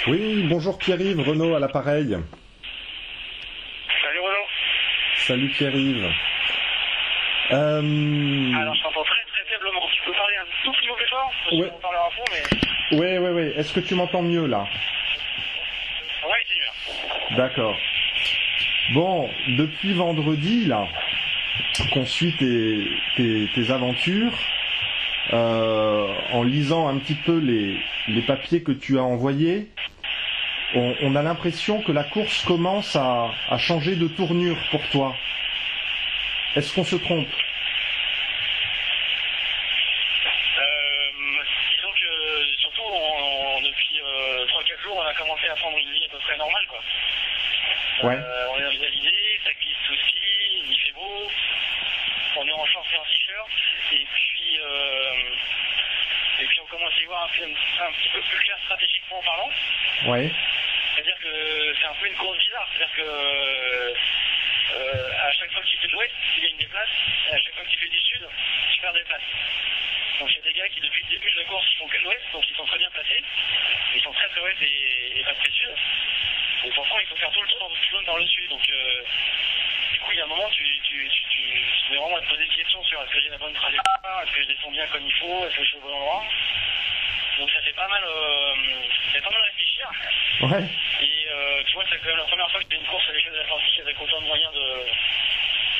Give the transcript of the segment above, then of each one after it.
Oui, bonjour Pierre-Yves, Renaud à l'appareil. Salut Renaud. Salut Pierre-Yves. Alors je t'entends très très faiblement. Tu peux parler un tout petit peu plus fort? Parce Ouais. qu'on parle à fond, mais... Oui. Est-ce que tu m'entends mieux là? Ouais, c'est mieux. D'accord. Bon, depuis vendredi là, qu'on suit tes aventures, en lisant un petit peu les papiers que tu as envoyés, on a l'impression que la course commence à changer de tournure pour toi. Est-ce qu'on se trompe? Disons que surtout depuis 3-4 jours, on a commencé à prendre une vie à peu près normale, quoi. Ouais. On est revitalisé, ça glisse aussi, il fait beau, on est en short et en t-shirt, et puis on commence à y voir un petit peu plus clair stratégiquement parlant. Ouais. C'est-à-dire que c'est un peu une course bizarre, c'est-à-dire que à chaque fois que tu fais de l'ouest, tu gagnes des places, et à chaque fois que tu fais du sud, tu perds des places. Donc il y a des gars qui depuis le début de la course ils font que de l'ouest, donc ils sont très bien placés, ils sont très ouest et pas très sud. Et pourtant il faut faire tout le tour dans le cyclone par le sud, donc du coup il y a un moment tu mets vraiment à te poser des questions sur est-ce que j'ai la bonne trajectoire, est-ce que je descends bien comme il faut, est-ce que je suis au bon endroit. Donc ça fait pas mal réfléchir. Ouais. Et tu vois, c'est quand même la première fois que je fais une course à l'échelle de l'Atlantique avec autant de moyens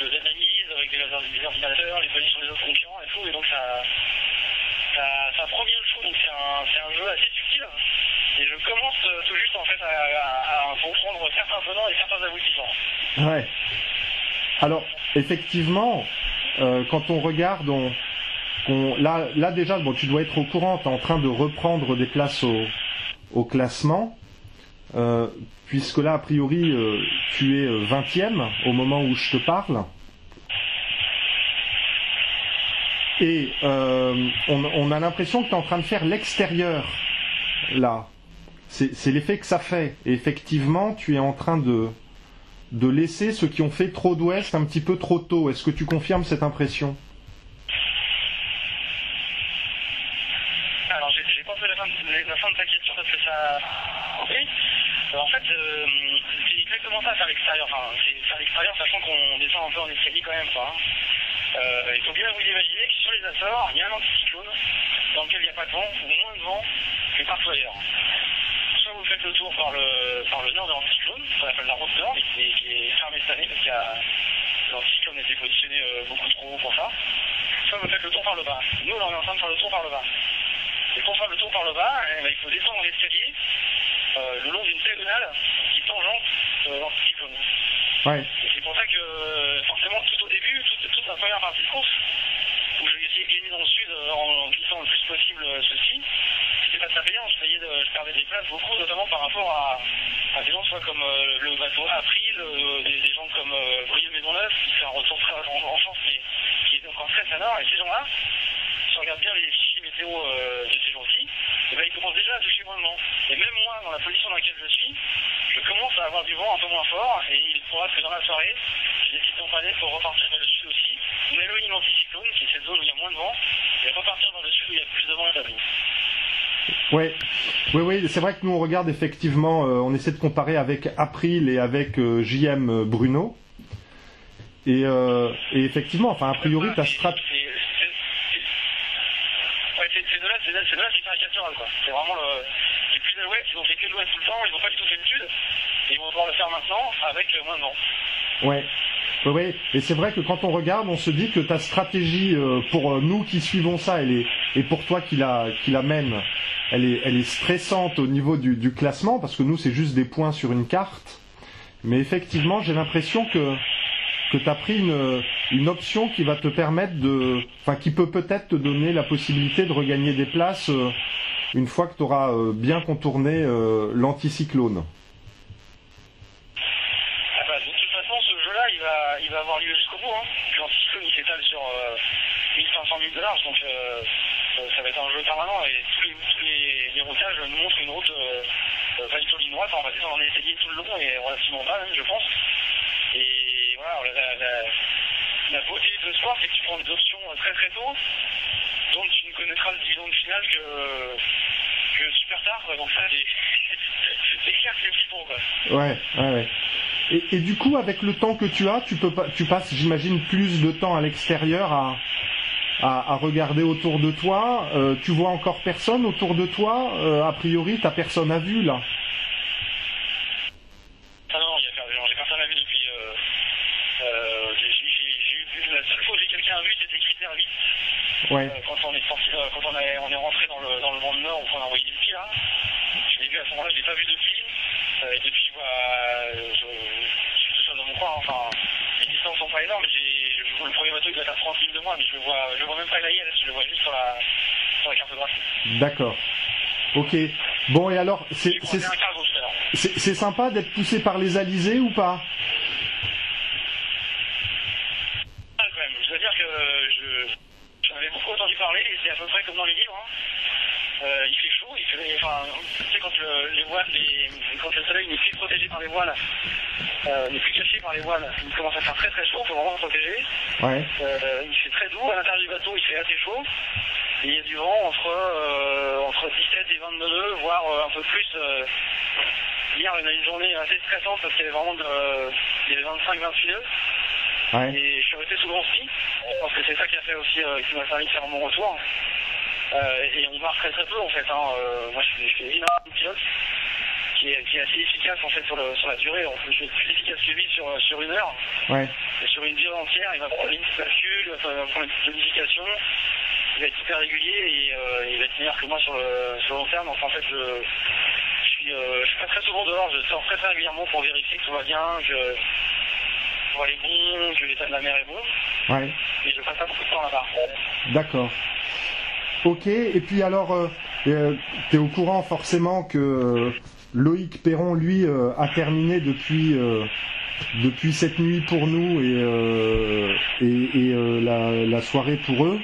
d'analyse, avec des ordinateurs, les positions des autres concurrents et tout. Et donc ça prend bien le fou. Donc c'est un jeu assez subtil. Et je commence tout juste en fait à comprendre certains tenants et certains aboutissants. Ouais. Alors, effectivement, quand on regarde, là déjà, bon, tu dois être au courant, tu es en train de reprendre des places au classement, puisque là, a priori, tu es 20e au moment où je te parle. Et on a l'impression que tu es en train de faire l'extérieur, là. C'est l'effet que ça fait. Et effectivement, tu es en train de laisser ceux qui ont fait trop d'ouest un petit peu trop tôt. Est-ce que tu confirmes cette impression? Alors, j'ai pas fait la fin de ta question parce que ça... Oui. En fait, c'est exactement ça, faire l'extérieur. Enfin, c'est faire l'extérieur, sachant qu'on descend un peu en escalier quand même, quoi. Il faut bien vous imaginer que sur les Açores, il y a un anticyclone dans lequel il n'y a pas de vent, ou moins de vent que partout ailleurs. Soit vous faites le tour par le nord de l'anticyclone, ça s'appelle la route nord, qui est fermée cette année parce que l'anticyclone était positionné beaucoup trop haut pour ça. Soit vous faites le tour par le bas. Nous, là, on est en train de faire le tour par le bas. Et pour faire le tour par le bas, il faut descendre l'escalier le long d'une diagonale qui tangente l'anticyclone. Ouais. Et c'est pour ça que, forcément, tout au début, toute la première partie de course, où je vais essayer de gagner dans le sud en glissant le plus possible ceci, c'était pas très payant. Je perdais des places beaucoup, notamment par rapport à des gens soit comme le bateau April, des gens comme Brieux Maisonneuve, qui fait un retour très en chance, mais qui est encore très nord. Et ces gens-là, si on regarde bien les fichiers météo de ces jours-ci, ils commencent déjà à toucher moins de vent. Et même moi, dans la position dans laquelle je suis, je commence à avoir du vent un peu moins fort, et il faudra que dans la soirée, je décide d'empaler pour repartir vers le sud aussi, m'éloigner de l'anticyclone, qui est cette zone où il y a moins de vent, et repartir dans le sud où il y a plus de vent établi. Oui, c'est vrai que nous on regarde effectivement, on essaie de comparer avec April et avec JM Bruno, et effectivement, enfin a priori ta strat... C'est là, c'est caricatural, quoi. C'est vraiment les plus de l'ouest, ils ont fait que de l'ouest tout le temps, ils n'ont pas du tout fait le sud, et ils vont pouvoir le faire maintenant avec moins de vent. Ouais. Et c'est vrai que quand on regarde, on se dit que ta stratégie pour nous qui suivons ça, et pour toi qui la mène, elle est stressante au niveau du classement, parce que nous c'est juste des points sur une carte. Mais effectivement, j'ai l'impression que tu as pris une option qui va te permettre qui peut peut-être te donner la possibilité de regagner des places une fois que tu auras bien contourné l'anticyclone. De toute façon, ce jeu-là, il va avoir lieu jusqu'au bout. L'anticyclone, il s'étale sur 1500 000 de large, donc ça va être un jeu permanent. Et tous les routages nous montrent une route pas du tout ligne droite. On va descendre en escalier tout le long et relativement bas, même, je pense. Et voilà, la beauté de ce sport, c'est que tu prends des options très très tôt, dont tu ne connaîtras le bilan final que super tard, quoi, donc ça, c'est clair que c'est petit pour, quoi. Ouais. Et du coup, avec le temps que tu as, tu passes, j'imagine, plus de temps à l'extérieur à regarder autour de toi. Tu vois encore personne autour de toi. A priori, t'as personne à vue là. Ah non, j'ai personne à vue depuis. J'ai vu la seule fois que j'ai quelqu'un à vue, c'était Critère 8. Ouais. Quand on est sorti, quand on est rentré dans le monde nord, où on a envoyé des pieds là. Je l'ai vu à ce moment-là, je l'ai pas vu depuis. Et depuis, je suis tout seul dans mon coin. Enfin, les distances sont pas énormes. Le premier bateau il doit être à 30 000 de moi, mais je le vois même pas griller, je le vois juste sur la cartographie. D'accord. Ok. Bon, et alors, c'est sympa d'être poussé par les alizés ou pas? Ah, quand même. Je dois dire que j'en avais beaucoup entendu parler, et c'est à peu près comme dans les livres. Hein. Il fait chaud, tu sais, quand quand le soleil n'est plus protégé par les voiles, n'est plus caché par les voiles, il commence à faire très très chaud, il faut vraiment le protéger. Ouais. Il fait très doux, à l'intérieur du bateau il fait assez chaud, et il y a du vent entre 17 et 22 nœuds, voire un peu plus. Hier on a une journée assez stressante parce qu'il y avait vraiment 25-28 nœuds. Ouais. Et je suis resté sous le ski, je pense que c'est ça qui a fait aussi, qui m'a permis de faire mon retour. Et on marque très très peu en fait. Moi je fais énormément de pilote qui est assez efficace en fait sur la durée. Je fais plus efficace que lui sur une heure. Ouais. Et sur une durée entière, il va prendre une petite bascule, il va prendre une petite modification, il va être hyper régulier et il va être meilleur que moi sur le long terme. Donc en fait je suis pas très souvent dehors, je sors très très régulièrement pour vérifier que tout va bien, que voir les bons, que l'état de la mer est bon. Ouais. Et je passe pas beaucoup de temps là-bas. D'accord. Ok, et puis alors, t'es au courant forcément que Loïc Perron, lui, a terminé depuis cette nuit pour nous et la soirée pour eux.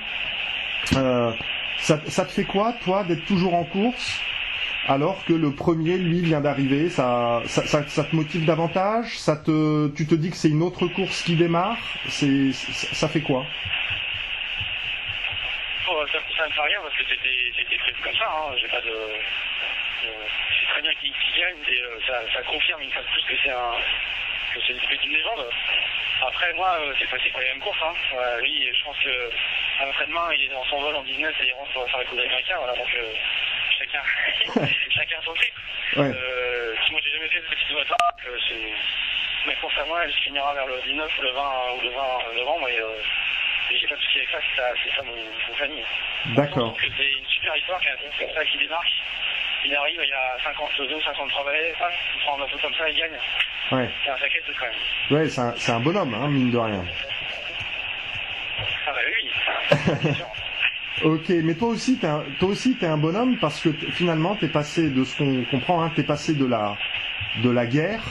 Ça te fait quoi, toi, d'être toujours en course alors que le premier, lui, vient d'arriver? Ça te motive davantage? Tu te dis que c'est une autre course qui démarre? Ça fait quoi? Ça me fait rien parce que c'était prévu comme ça. Hein. J'ai pas de. C'est très bien qu'il gagne et ça confirme une fois de plus que c'est une légende. Après moi, c'est pas les mêmes courses. Hein. Lui, je pense que à l'entraînement, il est dans son vol en business et il rentre pour faire les coups américains. Voilà, donc chacun son trip. Ouais. Moi, j'ai jamais fait de petite voiture. Ma course à moi, elle se finira vers le 19 ou le 20 novembre et j'ai pas de souci avec ça, c'est ça mon famille. D'accord. C'est une super histoire comme ça qui démarque. Il arrive, il y a 52 ou 53 balais, il prend un bateau comme ça, il gagne. Ouais. C'est un sacré truc quand même. Ouais, c'est un bonhomme, hein, mine de rien. Ah bah oui. Ok, mais toi aussi t'es un bonhomme parce que finalement t'es passé, de ce qu'on comprend, hein, t'es passé de la guerre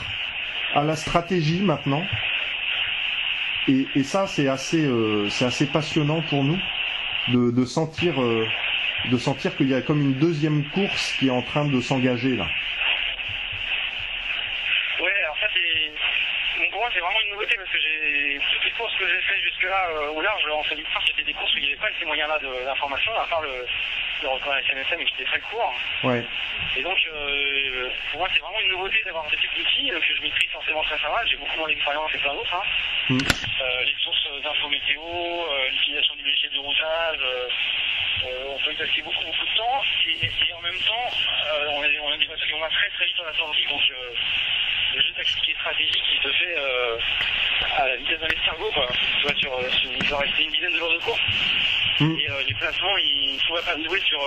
à la stratégie maintenant. Et ça c'est assez passionnant pour nous de sentir qu'il y a comme une deuxième course qui est en train de s'engager là. Ouais, alors ça pour moi c'est vraiment une nouveauté parce que toutes les courses que j'ai fait jusque-là au large en solitaire, c'était des courses où il n'y avait pas ces moyens-là d'information, à part le record à SNSM qui était très court. Ouais. Et donc pour moi c'est vraiment une nouveauté d'avoir ce type d'outils que je maîtrise forcément très mal. J'ai beaucoup moins d'expérience et plein d'autres. Hein. Les sources d'infos météo, l'utilisation du logiciel de routage, on peut y passer beaucoup de temps et en même temps on a des bateaux qui vont très très vite en Atlantique, donc le jeu tactique et stratégique qui se fait à la vitesse d'un escargot, quoi. Tu vois, il doit rester une dizaine de jours de course. Et les placements, il ne faudrait pas jouer sur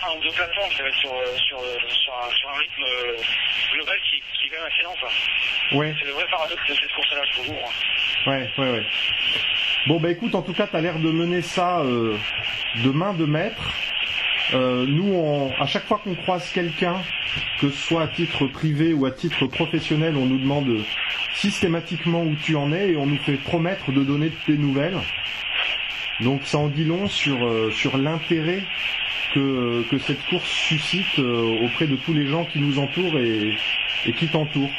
un ou deux placements, ça va être sur un rythme global qui est quand même assez lent, quoi. Ouais. C'est le vrai paradoxe de cette course-là, je trouve. Ouais. Bon bah écoute, en tout cas t'as l'air de mener ça de main de maître. Nous, à chaque fois qu'on croise quelqu'un, que ce soit à titre privé ou à titre professionnel, on nous demande systématiquement où tu en es et on nous fait promettre de donner de tes nouvelles. Donc ça en dit long sur l'intérêt que cette course suscite auprès de tous les gens qui nous entourent et qui t'entourent.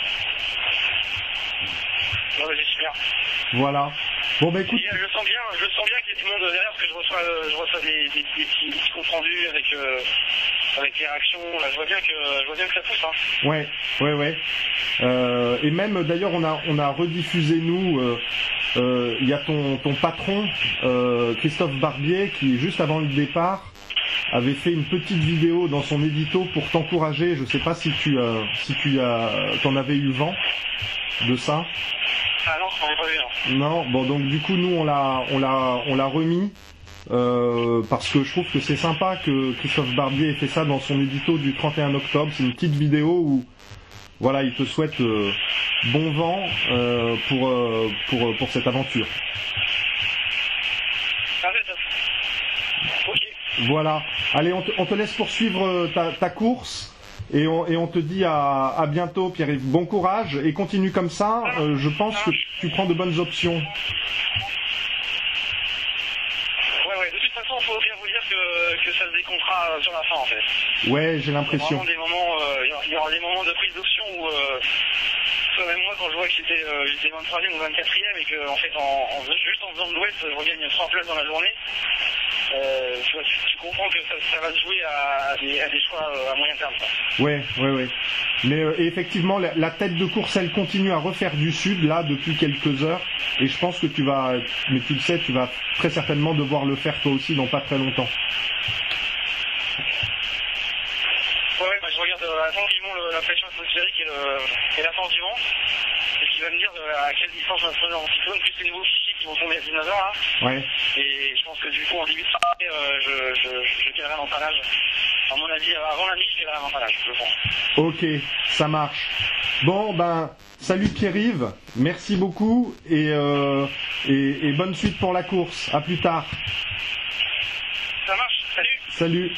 Non, mais c'est super. Voilà. Bon bah écoute. Je sens bien qu'il y a du monde derrière parce que je reçois des petits comptes rendus avec avec les réactions, là, je vois bien que ça pousse. Hein. Ouais. Et même d'ailleurs on a rediffusé nous, il y a ton patron Christophe Barbier qui juste avant le départ avait fait une petite vidéo dans son édito pour t'encourager. Je sais pas si t'en avais eu vent de ça. Ah non, on n'est pas vu. Non, bon donc du coup nous on l'a remis. Parce que je trouve que c'est sympa que Christophe Barbier ait fait ça dans son édito du 31 octobre. C'est une petite vidéo où voilà, il te souhaite bon vent pour cette aventure. Ah, c'est top. Ok. Voilà. Allez, on te laisse poursuivre ta course et on te dit à bientôt, Pierre-Yves. Bon courage et continue comme ça. Je pense que tu prends de bonnes options. Il faut bien vous dire que ça se décomptera sur la fin en fait. Ouais, j'ai l'impression. Il y aura des moments de prise d'option où même moi quand je vois que j'étais 23e ou 24e et que en fait juste en faisant de l'ouest je regagne 3 places dans la journée, tu comprends que ça va se jouer à des choix à moyen terme. Ça. Ouais. Mais effectivement la tête de course elle continue à refaire du sud là depuis quelques heures et je pense que tu le sais, tu vas très certainement devoir le faire toi aussi dans pas très longtemps. Ouais, je regarde tranquillement la pression atmosphérique et la force du vent. C'est ce qui va me dire à quelle distance je vais me trouver en cyclone, plus les nouveaux fichiers qui vont tomber à 19h là. Ouais. Et je pense que du coup en début de soirée, je tirerai un empalage. À mon avis, avant la nuit, je tirerai un empalage, je pense. Ok, ça marche. Bon salut Pierre-Yves, merci beaucoup et bonne suite pour la course. À plus tard. Ça marche, salut. Salut.